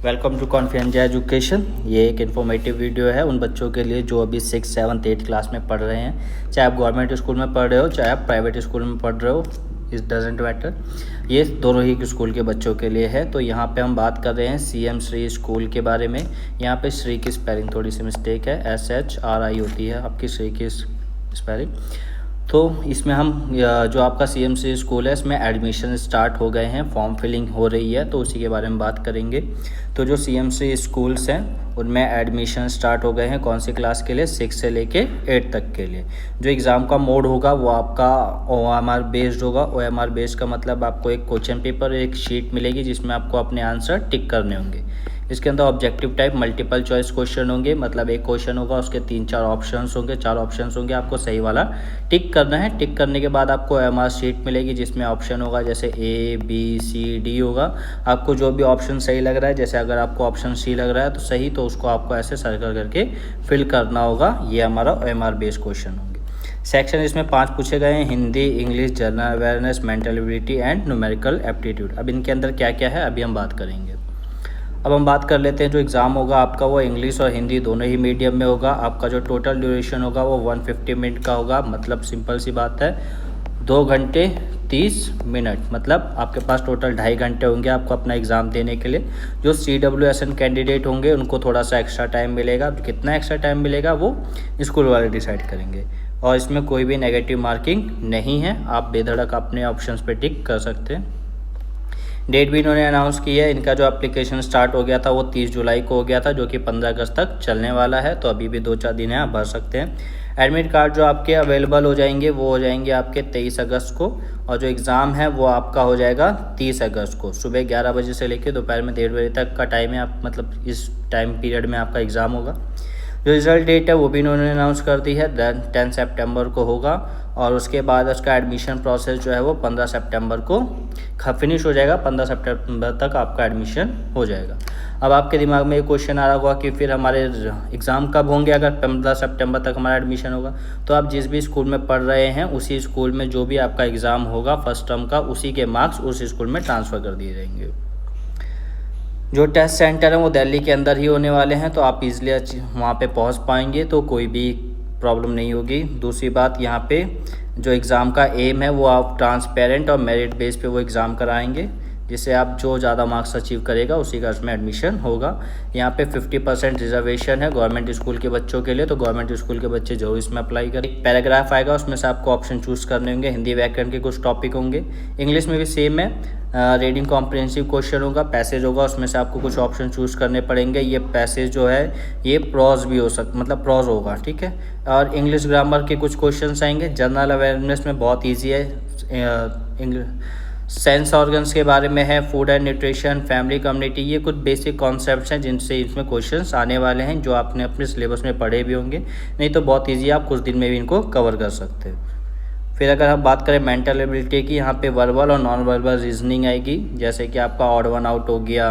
Welcome to confidential education. ये एक informative video है उन बच्चों के लिए जो अभी 6, 7, 8 क्लास में पढ़ रहे हैं। चाहे आप गवर्नमेंट स्कूल में पढ़ रहे हो, चाहे आप प्राइवेट स्कूल में पढ़ रहे हो, इट डजेंट मैटर। ये दोनों ही स्कूल के बच्चों के लिए है। तो यहाँ पे हम बात कर रहे हैं CM श्री स्कूल के बारे में। यहाँ पे श्री की स्पेलिंग थोड़ी सी मिस्टेक है, SHRI होती है आपकी श्री की स्पेलिंग। तो इसमें हम जो आपका CM श्री स्कूल है इसमें एडमिशन स्टार्ट हो गए हैं, फॉर्म फिलिंग हो रही है, तो उसी के बारे में बात करेंगे। तो जो CM श्री स्कूल्स हैं उनमें एडमिशन स्टार्ट हो गए हैं। कौन सी क्लास के लिए? 6 से लेके 8 तक के लिए। जो एग्ज़ाम का मोड होगा वो आपका OMR बेस्ड होगा। OMR बेस्ड का मतलब आपको एक क्वेश्चन पेपर, एक शीट मिलेगी जिसमें आपको अपने आंसर टिक करने होंगे। इसके अंदर objective type multiple choice question होंगे, मतलब एक क्वेश्चन होगा उसके 3-4 ऑप्शंस होंगे, 4 ऑप्शंस होंगे, आपको सही वाला टिक करना है। टिक करने के बाद आपको OMR शीट मिलेगी जिसमें ऑप्शन होगा जैसे A, B, C, D होगा। आपको जो भी ऑप्शन सही लग रहा है, जैसे अगर आपको ऑप्शन C लग रहा है तो सही, तो उसको आपको ऐसे सर्कल करके फिल करना होगा। ये हमारा OMR बेस्ड क्वेश्चन होंगे। सेक्शन इसमें 5 पूछे गए हैं: Hindi, English, general awareness, mental ability and numerical aptitude. अब इनके अंदर क्या क्या है अभी हम बात करेंगे। अब हम बात कर लेते हैं। जो एग्ज़ाम होगा आपका वो इंग्लिश और हिंदी दोनों ही मीडियम में होगा। आपका जो टोटल ड्यूरेशन होगा वो 150 मिनट का होगा। मतलब सिंपल सी बात है, 2 घंटे 30 मिनट, मतलब आपके पास टोटल 2.5 घंटे होंगे आपको अपना एग्ज़ाम देने के लिए। जो CWSN कैंडिडेट होंगे उनको थोड़ा सा एक्स्ट्रा टाइम मिलेगा। कितना एक्स्ट्रा टाइम मिलेगा वो स्कूल वाले डिसाइड करेंगे। और इसमें कोई भी नेगेटिव मार्किंग नहीं है, आप बेधड़क अपने ऑप्शंस पे टिक कर सकते हैं। डेट भी इन्होंने अनाउंस की है। इनका जो एप्लीकेशन स्टार्ट हो गया था वो 30 जुलाई को हो गया था, जो कि 15 अगस्त तक चलने वाला है। तो अभी भी 2-4 दिन है, आप भर सकते हैं। एडमिट कार्ड जो आपके अवेलेबल हो जाएंगे वो हो जाएंगे आपके 23 अगस्त को। और जो एग्ज़ाम है वो आपका हो जाएगा 30 अगस्त को। सुबह 11 बजे से लेकर दोपहर में 1:30 बजे तक का टाइम है। आप मतलब इस टाइम पीरियड में आपका एग्ज़ाम होगा। जो रिज़ल्ट डेट है वो भी इन्होंने अनाउंस कर दी है, 10 सितंबर को होगा। और उसके बाद उसका एडमिशन प्रोसेस जो है वो 15 सितंबर को फिनिश हो जाएगा। 15 सितंबर तक आपका एडमिशन हो जाएगा। अब आपके दिमाग में एक क्वेश्चन आ रहा होगा कि फिर हमारे एग्ज़ाम कब होंगे अगर 15 सितंबर तक हमारा एडमिशन होगा? तो आप जिस भी स्कूल में पढ़ रहे हैं उसी स्कूल में जो भी आपका एग्ज़ाम होगा फर्स्ट टर्म का, उसी के मार्क्स उस स्कूल में ट्रांसफ़र कर दिए जाएंगे। जो टेस्ट सेंटर है वो दिल्ली के अंदर ही होने वाले हैं, तो आप इजीली वहाँ पे पहुँच पाएंगे, तो कोई भी प्रॉब्लम नहीं होगी। दूसरी बात, यहाँ पे जो एग्ज़ाम का एम है वो आप ट्रांसपेरेंट और मेरिट बेस पे वो एग्ज़ाम कराएंगे, जिससे आप जो ज़्यादा मार्क्स अचीव करेगा उसी का उसमें एडमिशन होगा। यहाँ पे 50% रिजर्वेशन है गवर्नमेंट स्कूल के बच्चों के लिए, तो गवर्नमेंट स्कूल के बच्चे जरूर इसमें अप्लाई करें। एक पैराग्राफ आएगा, उसमें से आपको ऑप्शन चूज़ करने होंगे। हिंदी व्याकरण के कुछ टॉपिक होंगे, इंग्लिश में भी सेम है। रीडिंग कॉम्प्रिहेंसिव क्वेश्चन होगा, पैसेज होगा, उसमें से आपको कुछ ऑप्शन चूज़ करने पड़ेंगे। ये पैसेज जो है ये प्रोज भी हो सकता, मतलब प्रोज होगा, ठीक है। और इंग्लिश ग्रामर के कुछ क्वेश्चंस आएंगे। जनरल अवेयरनेस में बहुत ईजी है। सेंस ऑर्गन्स के बारे में है, food and nutrition, family community, ये कुछ बेसिक कॉन्सेप्ट्स हैं जिनसे इसमें क्वेश्चंस आने वाले हैं, जो आपने अपने सिलेबस में पढ़े भी होंगे। नहीं तो बहुत ईजी, आप कुछ दिन में भी इनको कवर कर सकते हैं। फिर अगर हम बात करें मेंटल एबिलिटी की, यहाँ पे वर्बल और नॉन वर्बल रीजनिंग आएगी, जैसे कि आपका ऑड वन आउट हो गया,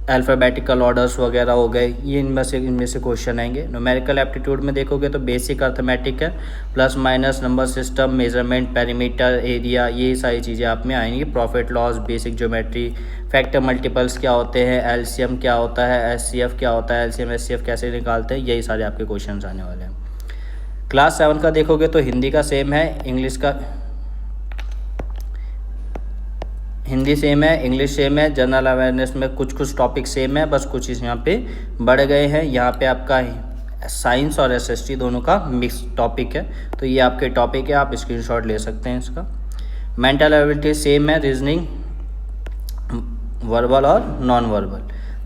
अल्फ़ाबेटिकल ऑर्डर्स वगैरह हो गए, ये इनमें से क्वेश्चन आएंगे। न्यूमेरिकल एप्टीट्यूड में देखोगे तो बेसिक अर्थमेटिक है, plus minus, number system, measurement, perimeter, area, ये सारी चीज़ें आप में आएंगी। Profit loss, basic geometry, factor multiples क्या होते हैं, LCM क्या होता है, SCF क्या होता है, LCM SCF कैसे निकालते हैं, यही सारे आपके क्वेश्चन आने वाले हैं। क्लास 7 का देखोगे तो हिंदी का सेम है, हिंदी सेम है, इंग्लिश सेम है। जनरल अवेयरनेस में कुछ टॉपिक सेम है, बस कुछ यहाँ पे बढ़ गए हैं। यहाँ पे आपका साइंस और SST दोनों का मिक्स टॉपिक है, तो ये आपके टॉपिक है, आप स्क्रीनशॉट ले सकते हैं इसका। मेंटल एबिलिटी सेम है, रीजनिंग, वर्बल और नॉन वर्बल।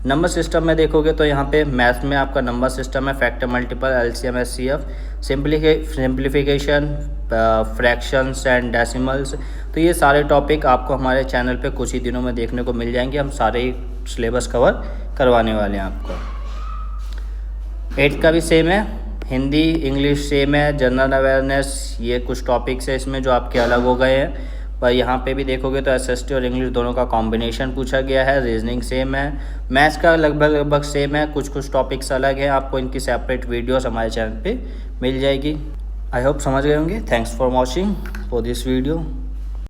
नंबर सिस्टम में देखोगे तो यहाँ पे मैथ में आपका नंबर सिस्टम है, factor multiple, LCM SCF, simplification, fractions and decimals. तो ये सारे टॉपिक आपको हमारे चैनल पे कुछ ही दिनों में देखने को मिल जाएंगे। हम सारे ही सिलेबस कवर करवाने वाले हैं आपको। 8th का भी सेम है, हिंदी इंग्लिश सेम है, जनरल अवेयरनेस, ये कुछ टॉपिक्स है इसमें जो आपके अलग हो गए हैं। पर यहाँ पे भी देखोगे तो SST और इंग्लिश दोनों का कॉम्बिनेशन पूछा गया है। रीजनिंग सेम है, मैथ्स का लगभग सेम है, कुछ टॉपिक्स अलग हैं। आपको इनकी सेपरेट वीडियोस हमारे चैनल पे मिल जाएगी। आई होप समझ गए होंगे। Thanks for watching for this video.